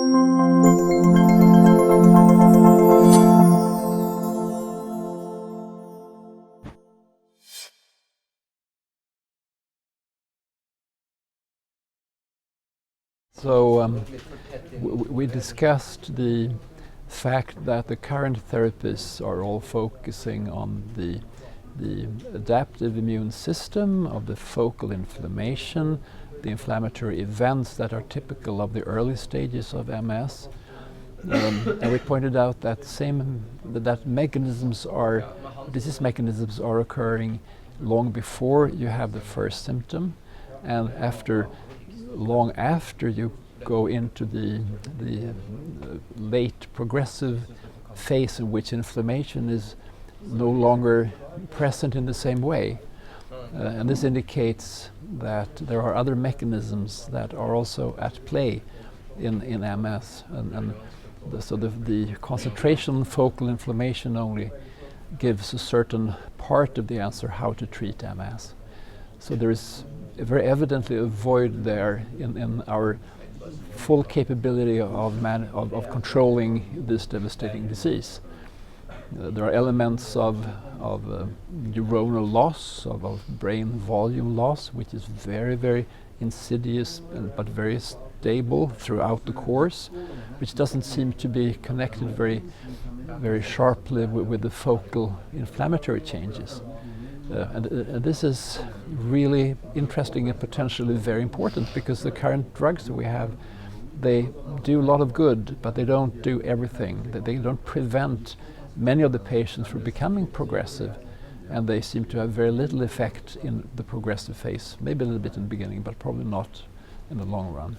So we discussed the fact that the current therapies are all focusing on the adaptive immune system, of the focal inflammation, the inflammatory events that are typical of the early stages of MS. And we pointed out that disease mechanisms are occurring long before you have the first symptom, and long after you go into the late progressive phase in which inflammation is no longer present in the same way. And this indicates that there are other mechanisms that are also at play in MS. So the concentration focal inflammation only gives a certain part of the answer how to treat MS. So there is very evidently a void there in our full capability of controlling this devastating disease. There are elements of neuronal loss, of brain volume loss, which is very, very insidious but very stable throughout the course, which doesn't seem to be connected very, very sharply with the focal inflammatory changes. And this is really interesting and potentially very important, because the current drugs that we have, they do a lot of good, but they don't do everything. They don't prevent many of the patients from becoming progressive, and they seem to have very little effect in the progressive phase, maybe a little bit in the beginning, but probably not in the long run.